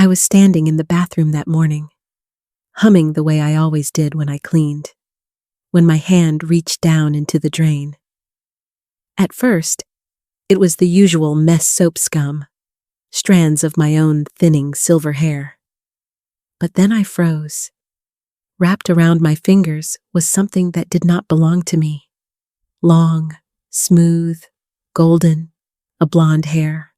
I was standing in the bathroom that morning, humming the way I always did when I cleaned, when my hand reached down into the drain. At first, it was the usual mess soap scum, strands of my own thinning silver hair. But then I froze. Wrapped around my fingers was something that did not belong to me. Long, smooth, golden, a blonde hair.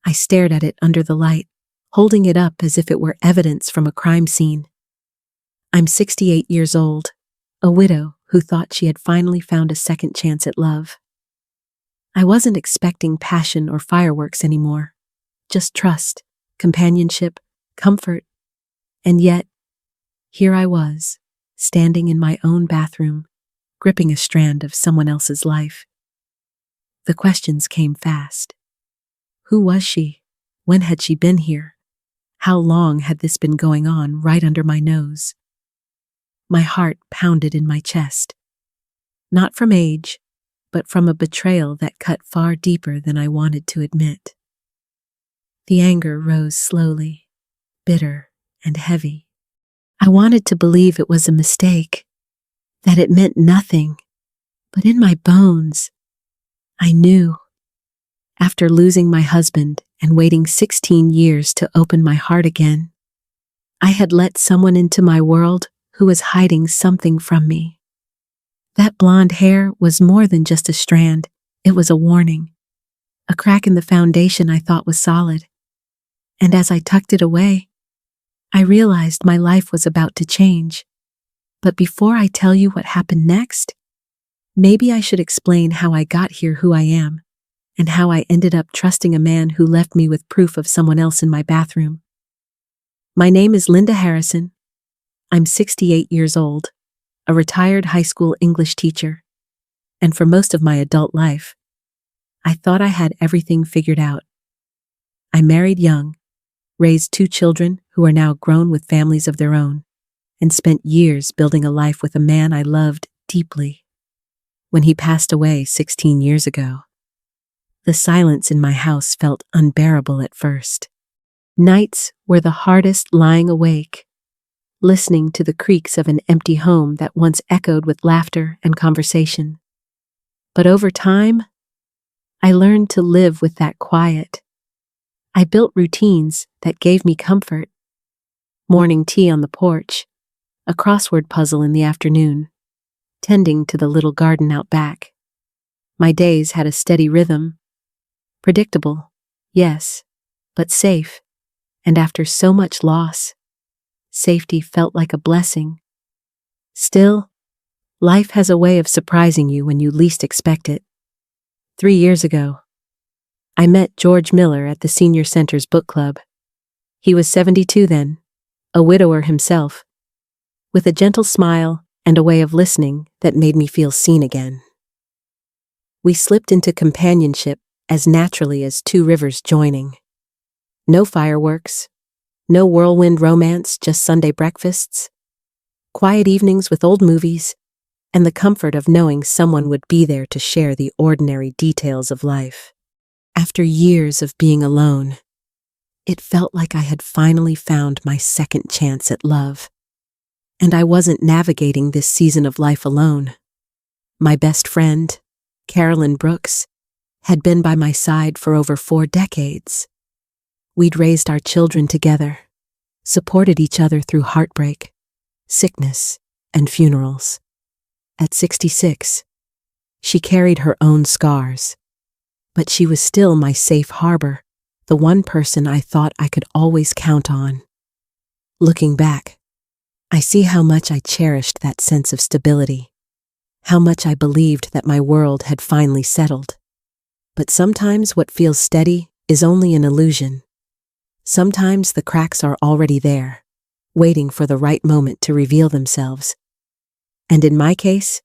I stared at it under the light, holding it up as if it were evidence from a crime scene. I'm 68 years old, a widow who thought she had finally found a second chance at love. I wasn't expecting passion or fireworks anymore, just trust, companionship, comfort. And yet, here I was, standing in my own bathroom, gripping a strand of someone else's life. The questions came fast. Who was she? When had she been here? How long had this been going on right under my nose? My heart pounded in my chest. Not from age, but from a betrayal that cut far deeper than I wanted to admit. The anger rose slowly, bitter and heavy. I wanted to believe it was a mistake, that it meant nothing, but in my bones, I knew. After losing my husband and waiting 16 years to open my heart again, I had let someone into my world who was hiding something from me. That blonde hair was more than just a strand, it was a warning, a crack in the foundation I thought was solid. And as I tucked it away, I realized my life was about to change. But before I tell you what happened next, maybe I should explain how I got here who I am, and how I ended up trusting a man who left me with proof of someone else in my bathroom. My name is Linda Harrison. I'm 68 years old, a retired high school English teacher, and for most of my adult life, I thought I had everything figured out. I married young, raised 2 children who are now grown with families of their own, and spent years building a life with a man I loved deeply. When he passed away 16 years ago, the silence in my house felt unbearable at first. Nights were the hardest lying awake, listening to the creaks of an empty home that once echoed with laughter and conversation. But over time, I learned to live with that quiet. I built routines that gave me comfort. Morning tea on the porch, a crossword puzzle in the afternoon, tending to the little garden out back. My days had a steady rhythm. Predictable, yes, but safe. And after so much loss, safety felt like a blessing. Still, life has a way of surprising you when you least expect it. 3 years ago, I met George Miller at the Senior Center's book club. He was 72 then, a widower himself, with a gentle smile and a way of listening that made me feel seen again. We slipped into companionship as naturally as 2 rivers joining. No fireworks, no whirlwind romance, just Sunday breakfasts, quiet evenings with old movies, and the comfort of knowing someone would be there to share the ordinary details of life. After years of being alone, it felt like I had finally found my second chance at love. And I wasn't navigating this season of life alone. My best friend, Carolyn Brooks, had been by my side for over 4 decades. We'd raised our children together, supported each other through heartbreak, sickness, and funerals. At 66, she carried her own scars, but she was still my safe harbor, the one person I thought I could always count on. Looking back, I see how much I cherished that sense of stability, how much I believed that my world had finally settled. But sometimes what feels steady is only an illusion. Sometimes the cracks are already there, waiting for the right moment to reveal themselves. And in my case,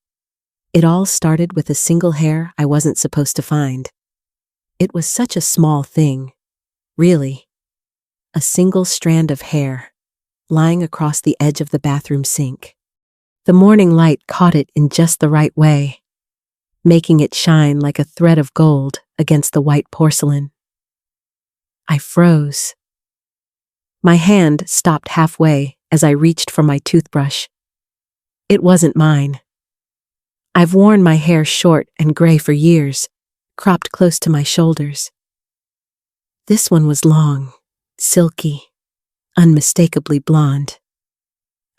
it all started with a single hair I wasn't supposed to find. It was such a small thing, really. A single strand of hair, lying across the edge of the bathroom sink. The morning light caught it in just the right way, making it shine like a thread of gold against the white porcelain. I froze. My hand stopped halfway as I reached for my toothbrush. It wasn't mine. I've worn my hair short and gray for years, cropped close to my shoulders. This one was long, silky, unmistakably blonde.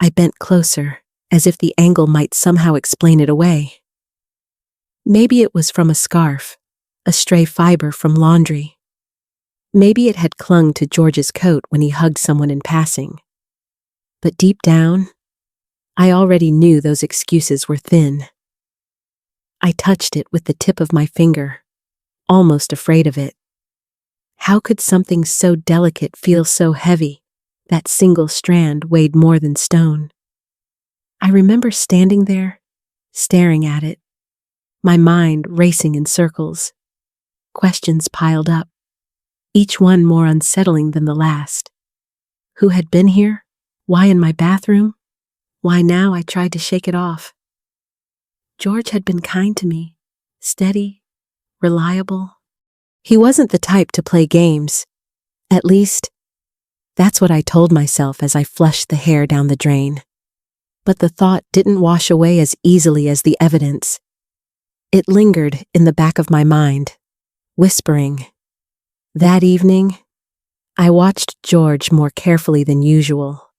I bent closer, as if the angle might somehow explain it away. Maybe it was from a scarf, a stray fiber from laundry. Maybe it had clung to George's coat when he hugged someone in passing. But deep down, I already knew those excuses were thin. I touched it with the tip of my finger, almost afraid of it. How could something so delicate feel so heavy? That single strand weighed more than stone. I remember standing there, staring at it, my mind racing in circles. Questions piled up, each one more unsettling than the last. Who had been here? Why in my bathroom? Why now I tried to shake it off? George had been kind to me, steady, reliable. He wasn't the type to play games. At least, that's what I told myself as I flushed the hair down the drain. But the thought didn't wash away as easily as the evidence. It lingered in the back of my mind, whispering. That evening, I watched George more carefully than usual.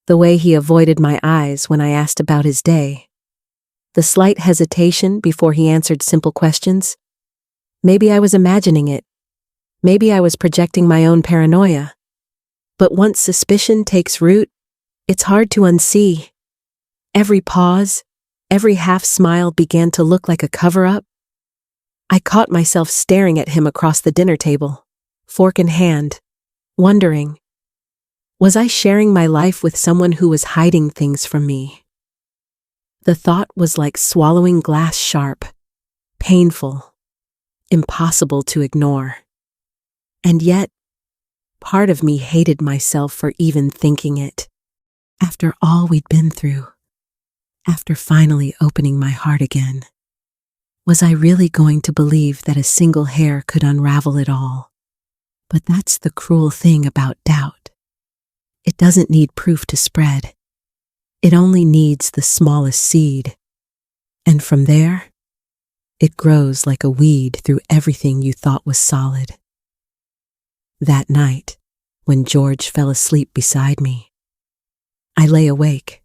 The way he avoided my eyes when I asked about his day. The slight hesitation before he answered simple questions. Maybe I was imagining it. Maybe I was projecting my own paranoia. But once suspicion takes root, it's hard to unsee. Every pause, every half-smile began to look like a cover-up. I caught myself staring at him across the dinner table, fork in hand, wondering, was I sharing my life with someone who was hiding things from me? The thought was like swallowing glass sharp, painful, impossible to ignore. And yet, part of me hated myself for even thinking it. After all we'd been through, after finally opening my heart again, was I really going to believe that a single hair could unravel it all? But that's the cruel thing about doubt. It doesn't need proof to spread. It only needs the smallest seed. And from there, it grows like a weed through everything you thought was solid. That night, when George fell asleep beside me, I lay awake,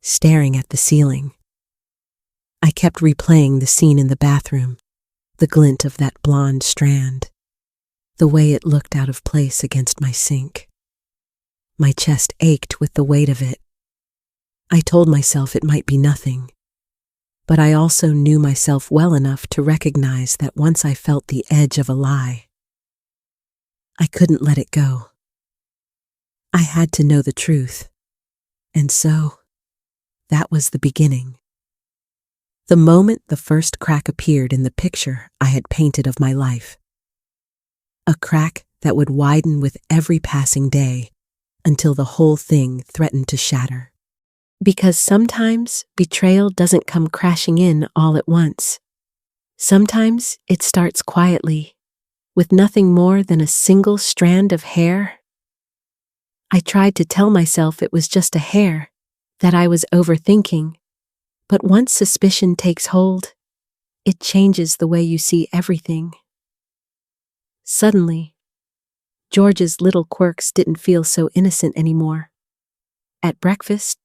staring at the ceiling. I kept replaying the scene in the bathroom, the glint of that blonde strand, the way it looked out of place against my sink. My chest ached with the weight of it. I told myself it might be nothing, but I also knew myself well enough to recognize that once I felt the edge of a lie, I couldn't let it go. I had to know the truth, and so that was the beginning. The moment the first crack appeared in the picture I had painted of my life. A crack that would widen with every passing day until the whole thing threatened to shatter. Because sometimes betrayal doesn't come crashing in all at once. Sometimes it starts quietly, with nothing more than a single strand of hair. I tried to tell myself it was just a hair, that I was overthinking. But once suspicion takes hold, it changes the way you see everything. Suddenly, George's little quirks didn't feel so innocent anymore. At breakfast,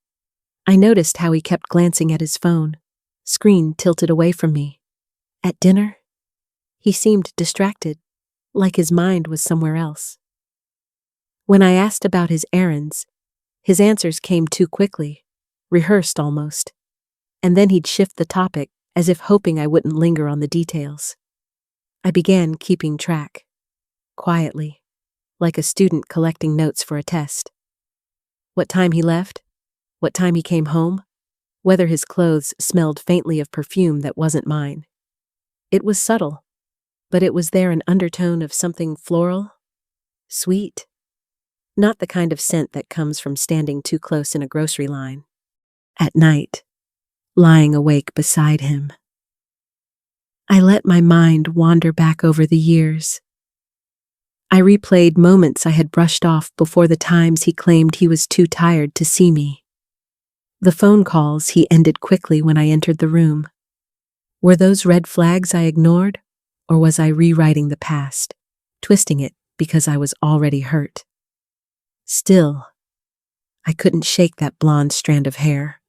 I noticed how he kept glancing at his phone, screen tilted away from me. At dinner, he seemed distracted, like his mind was somewhere else. When I asked about his errands, his answers came too quickly, rehearsed almost, and then he'd shift the topic as if hoping I wouldn't linger on the details. I began keeping track, quietly, like a student collecting notes for a test. What time he left, what time he came home, whether his clothes smelled faintly of perfume that wasn't mine. It was subtle, but it was there an undertone of something floral, sweet, not the kind of scent that comes from standing too close in a grocery line. At night, lying awake beside him, I let my mind wander back over the years. I replayed moments I had brushed off before the times he claimed he was too tired to see me. The phone calls he ended quickly when I entered the room. Were those red flags I ignored, or was I rewriting the past, twisting it because I was already hurt? Still, I couldn't shake that blonde strand of hair.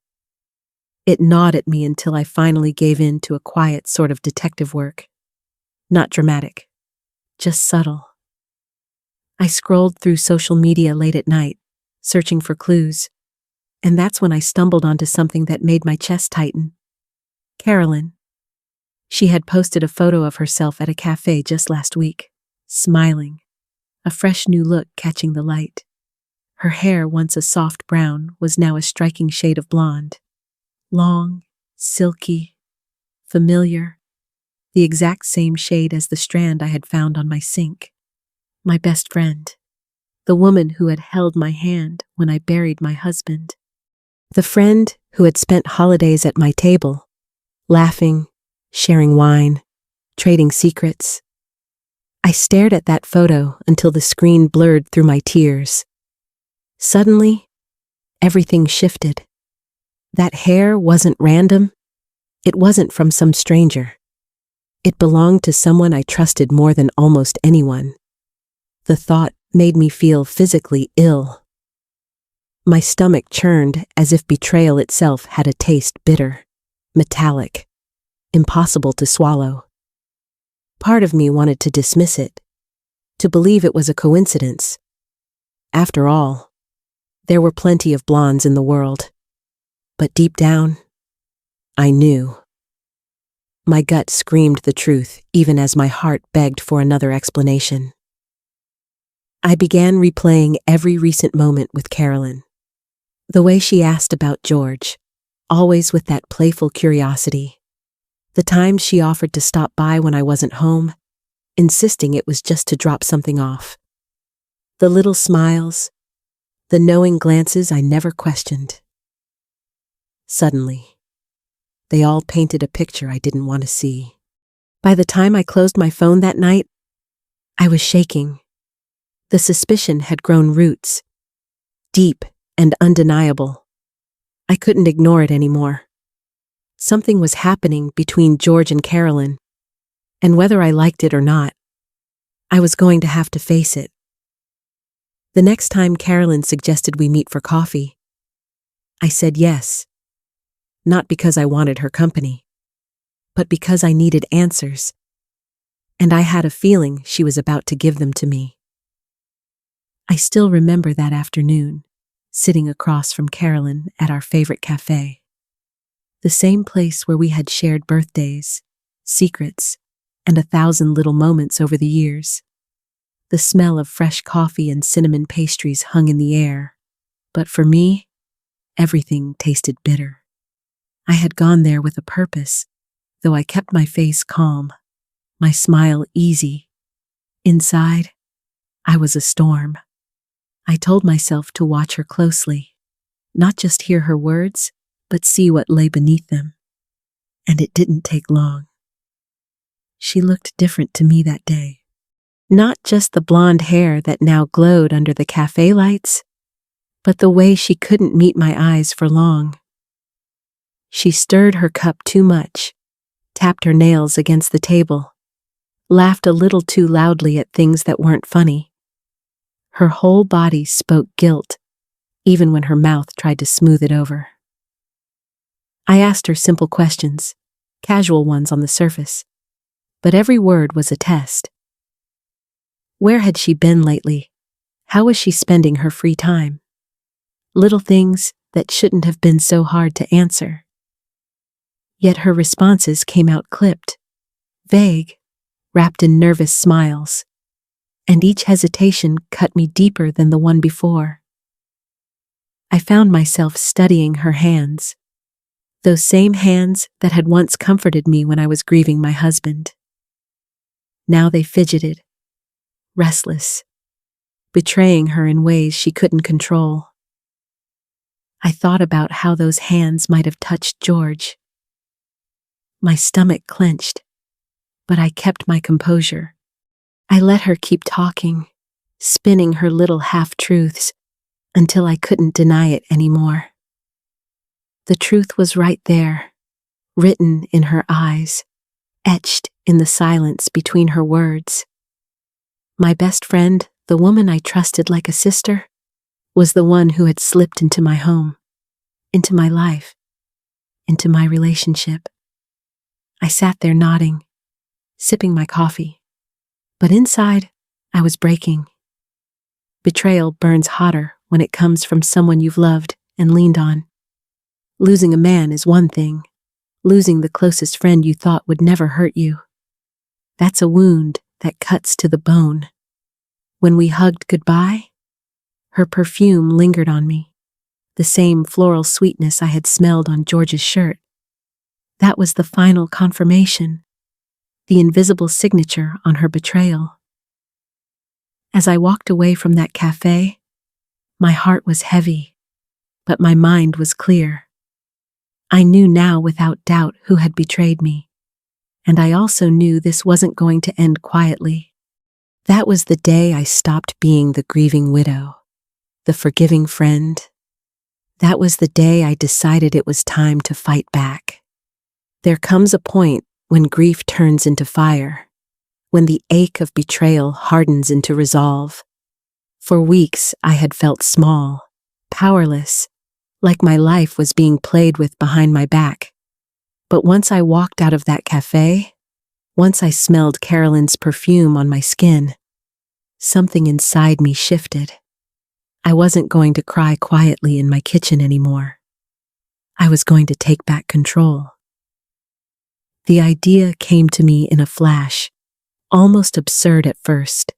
It gnawed at me until I finally gave in to a quiet sort of detective work. Not dramatic, just subtle. I scrolled through social media late at night, searching for clues, and that's when I stumbled onto something that made my chest tighten. Carolyn. She had posted a photo of herself at a cafe just last week, smiling, a fresh new look catching the light. Her hair, once a soft brown, was now a striking shade of blonde. Long, silky, familiar, the exact same shade as the strand I had found on my sink. My best friend, the woman who had held my hand when I buried my husband. The friend who had spent holidays at my table, laughing, sharing wine, trading secrets. I stared at that photo until the screen blurred through my tears. Suddenly, everything shifted. That hair wasn't random. It wasn't from some stranger. It belonged to someone I trusted more than almost anyone. The thought made me feel physically ill. My stomach churned as if betrayal itself had a taste bitter, metallic, impossible to swallow. Part of me wanted to dismiss it, to believe it was a coincidence. After all, there were plenty of blondes in the world. But deep down, I knew. My gut screamed the truth, even as my heart begged for another explanation. I began replaying every recent moment with Carolyn. The way she asked about George, always with that playful curiosity. The times she offered to stop by when I wasn't home, insisting it was just to drop something off. The little smiles, the knowing glances I never questioned. Suddenly, they all painted a picture I didn't want to see. By the time I closed my phone that night, I was shaking. The suspicion had grown roots, deep and undeniable. I couldn't ignore it anymore. Something was happening between George and Carolyn, and whether I liked it or not, I was going to have to face it. The next time Carolyn suggested we meet for coffee, I said yes. Not because I wanted her company, but because I needed answers, and I had a feeling she was about to give them to me. I still remember that afternoon, sitting across from Carolyn at our favorite cafe. The same place where we had shared birthdays, secrets, and 1,000 little moments over the years. The smell of fresh coffee and cinnamon pastries hung in the air, but for me, everything tasted bitter. I had gone there with a purpose, though I kept my face calm, my smile easy. Inside, I was a storm. I told myself to watch her closely, not just hear her words, but see what lay beneath them. And it didn't take long. She looked different to me that day. Not just the blonde hair that now glowed under the cafe lights, but the way she couldn't meet my eyes for long. She stirred her cup too much, tapped her nails against the table, laughed a little too loudly at things that weren't funny. Her whole body spoke guilt, even when her mouth tried to smooth it over. I asked her simple questions, casual ones on the surface, but every word was a test. Where had she been lately? How was she spending her free time? Little things that shouldn't have been so hard to answer. Yet her responses came out clipped, vague, wrapped in nervous smiles, and each hesitation cut me deeper than the one before. I found myself studying her hands, those same hands that had once comforted me when I was grieving my husband. Now they fidgeted, restless, betraying her in ways she couldn't control. I thought about how those hands might have touched George. My stomach clenched, but I kept my composure. I let her keep talking, spinning her little half-truths until I couldn't deny it anymore. The truth was right there, written in her eyes, etched in the silence between her words. My best friend, the woman I trusted like a sister, was the one who had slipped into my home, into my life, into my relationship. I sat there nodding, sipping my coffee. But inside, I was breaking. Betrayal burns hotter when it comes from someone you've loved and leaned on. Losing a man is one thing. Losing the closest friend you thought would never hurt you. That's a wound that cuts to the bone. When we hugged goodbye, her perfume lingered on me, the same floral sweetness I had smelled on George's shirt. That was the final confirmation, the invisible signature on her betrayal. As I walked away from that cafe, my heart was heavy, but my mind was clear. I knew now without doubt who had betrayed me, and I also knew this wasn't going to end quietly. That was the day I stopped being the grieving widow, the forgiving friend. That was the day I decided it was time to fight back. There comes a point when grief turns into fire, when the ache of betrayal hardens into resolve. For weeks I had felt small, powerless, like my life was being played with behind my back. But once I walked out of that cafe, once I smelled Carolyn's perfume on my skin, something inside me shifted. I wasn't going to cry quietly in my kitchen anymore. I was going to take back control. The idea came to me in a flash, almost absurd at first.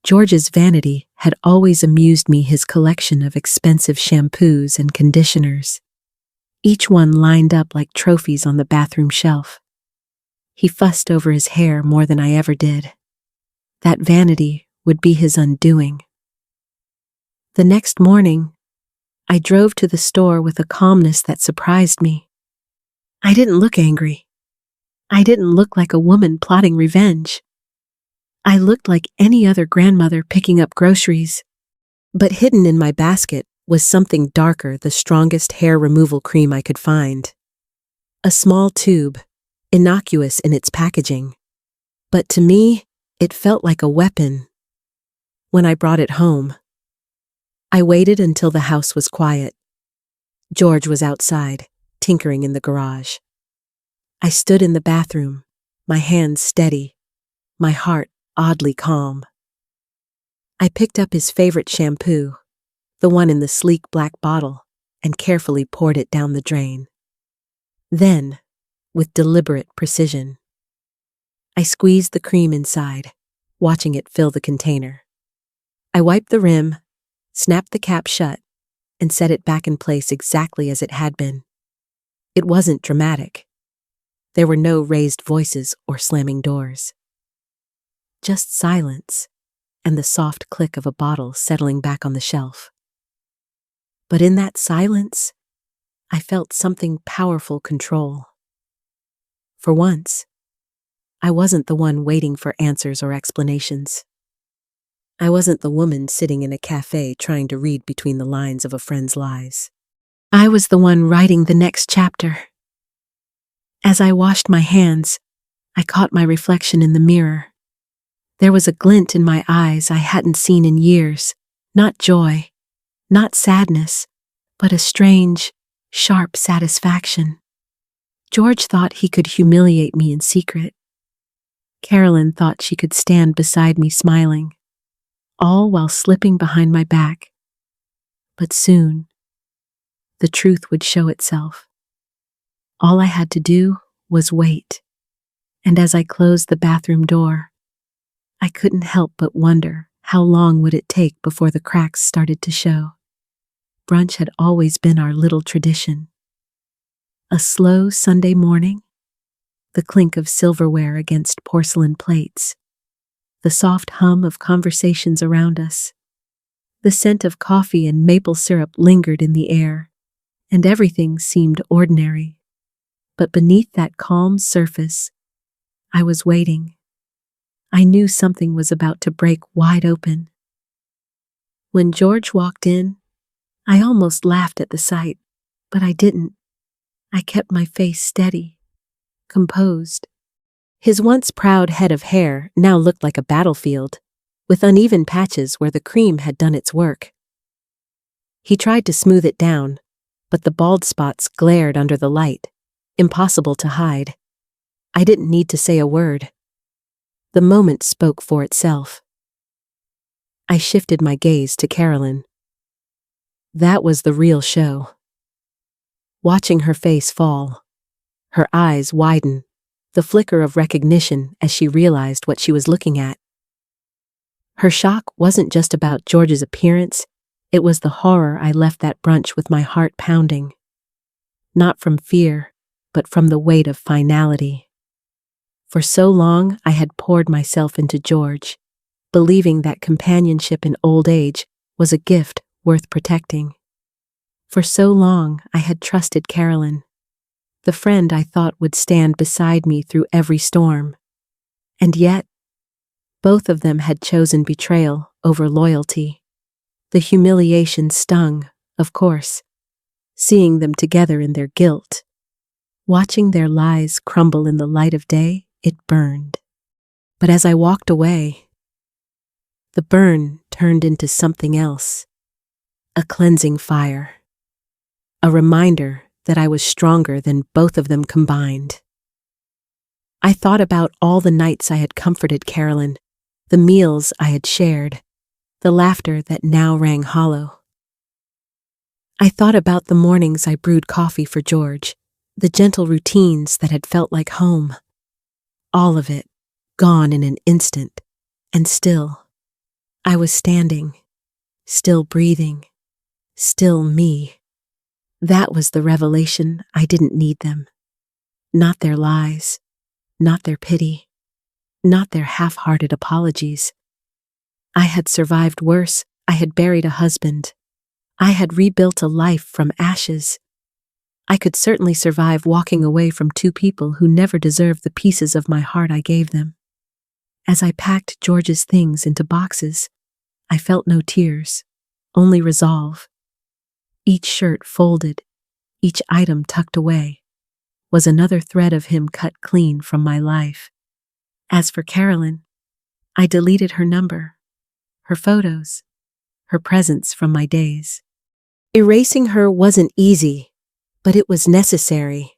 George's vanity had always amused me, his collection of expensive shampoos and conditioners, each one lined up like trophies on the bathroom shelf. He fussed over his hair more than I ever did. That vanity would be his undoing. The next morning, I drove to the store with a calmness that surprised me. I didn't look angry. I didn't look like a woman plotting revenge. I looked like any other grandmother picking up groceries. But hidden in my basket was something darker, the strongest hair removal cream I could find. A small tube, innocuous in its packaging. But to me, it felt like a weapon. When I brought it home, I waited until the house was quiet. George was outside, tinkering in the garage. I stood in the bathroom, my hands steady, my heart oddly calm. I picked up his favorite shampoo, the one in the sleek black bottle, and carefully poured it down the drain. Then, with deliberate precision, I squeezed the cream inside, watching it fill the container. I wiped the rim, snapped the cap shut, and set it back in place exactly as it had been. It wasn't dramatic. There were no raised voices or slamming doors. Just silence and the soft click of a bottle settling back on the shelf. But in that silence, I felt something powerful control. For once, I wasn't the one waiting for answers or explanations. I wasn't the woman sitting in a cafe trying to read between the lines of a friend's lies. I was the one writing the next chapter. As I washed my hands, I caught my reflection in the mirror. There was a glint in my eyes I hadn't seen in years, not joy, not sadness, but a strange, sharp satisfaction. George thought he could humiliate me in secret. Carolyn thought she could stand beside me smiling, all while slipping behind my back. But soon, the truth would show itself. All I had to do was wait, and as I closed the bathroom door, I couldn't help but wonder how long would it take before the cracks started to show. Brunch had always been our little tradition. A slow Sunday morning, the clink of silverware against porcelain plates, the soft hum of conversations around us. The scent of coffee and maple syrup lingered in the air, and everything seemed ordinary. But beneath that calm surface, I was waiting. I knew something was about to break wide open. When George walked in, I almost laughed at the sight, but I didn't. I kept my face steady, composed. His once proud head of hair now looked like a battlefield, with uneven patches where the cream had done its work. He tried to smooth it down, but the bald spots glared under the light, impossible to hide. I didn't need to say a word. The moment spoke for itself. I shifted my gaze to Carolyn. That was the real show. Watching her face fall, her eyes widen, the flicker of recognition as she realized what she was looking at. Her shock wasn't just about George's appearance, it was the horror I left that brunch with my heart pounding. Not from fear, but from the weight of finality. For so long I had poured myself into George, believing that companionship in old age was a gift worth protecting. For so long I had trusted Carolyn, the friend I thought would stand beside me through every storm. And yet, both of them had chosen betrayal over loyalty. The humiliation stung, of course, seeing them together in their guilt. Watching their lies crumble in the light of day, it burned. But as I walked away, the burn turned into something else, a cleansing fire, a reminder that I was stronger than both of them combined. I thought about all the nights I had comforted Carolyn, the meals I had shared, the laughter that now rang hollow. I thought about the mornings I brewed coffee for George, the gentle routines that had felt like home. All of it, gone in an instant, and still, I was standing, still breathing, still me. That was the revelation. I didn't need them. Not their lies, not their pity, not their half-hearted apologies. I had survived worse. I had buried a husband. I had rebuilt a life from ashes. I could certainly survive walking away from two people who never deserved the pieces of my heart I gave them. As I packed George's things into boxes, I felt no tears, only resolve. Each shirt folded, each item tucked away, was another thread of him cut clean from my life. As for Carolyn, I deleted her number, her photos, her presence from my days. Erasing her wasn't easy, but it was necessary.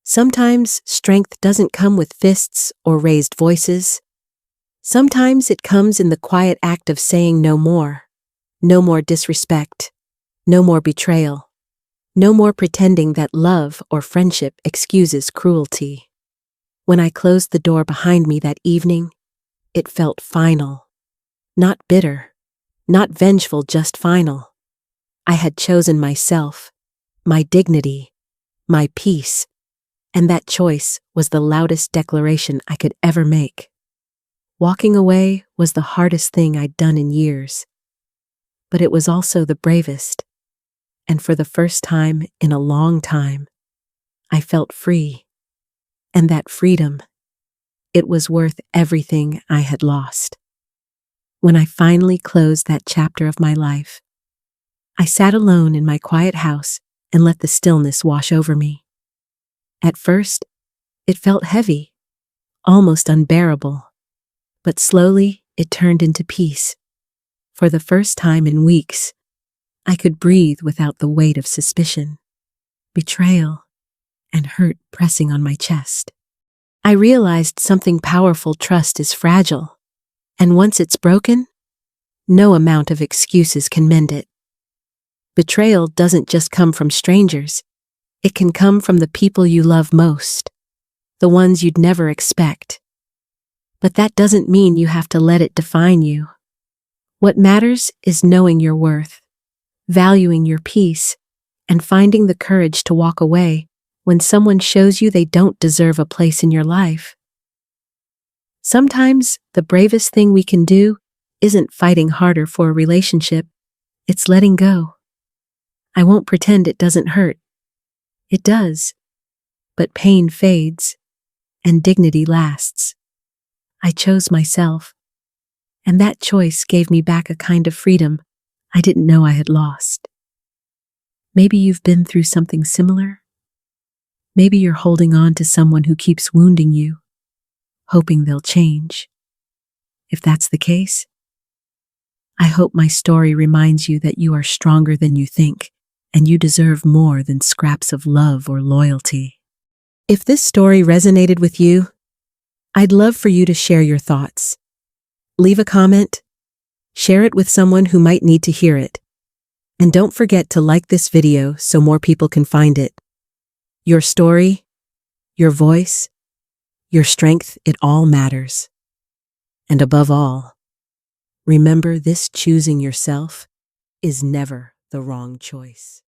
Sometimes strength doesn't come with fists or raised voices. Sometimes it comes in the quiet act of saying no more. No more disrespect. No more betrayal. No more pretending that love or friendship excuses cruelty. When I closed the door behind me that evening, it felt final. Not bitter, not vengeful, just final. I had chosen myself, my dignity, my peace, and that choice was the loudest declaration I could ever make. Walking away was the hardest thing I'd done in years, but it was also the bravest, and for the first time in a long time, I felt free, and that freedom, it was worth everything I had lost. When I finally closed that chapter of my life, I sat alone in my quiet house and let the stillness wash over me. At first, it felt heavy, almost unbearable, but slowly it turned into peace. For the first time in weeks, I could breathe without the weight of suspicion, betrayal, and hurt pressing on my chest. I realized something powerful: trust is fragile, and once it's broken, no amount of excuses can mend it. Betrayal doesn't just come from strangers, it can come from the people you love most, the ones you'd never expect. But that doesn't mean you have to let it define you. What matters is knowing your worth, valuing your peace, and finding the courage to walk away when someone shows you they don't deserve a place in your life. Sometimes the bravest thing we can do isn't fighting harder for a relationship, it's letting go. I won't pretend it doesn't hurt. It does. But pain fades, and dignity lasts. I chose myself, and that choice gave me back a kind of freedom I didn't know I had lost. Maybe you've been through something similar. Maybe you're holding on to someone who keeps wounding you, hoping they'll change. If that's the case, I hope my story reminds you that you are stronger than you think, and you deserve more than scraps of love or loyalty. If this story resonated with you, I'd love for you to share your thoughts. Leave a comment, share it with someone who might need to hear it, and don't forget to like this video so more people can find it. Your story, your voice, your strength, it all matters. And above all, remember this: choosing yourself is never the wrong choice.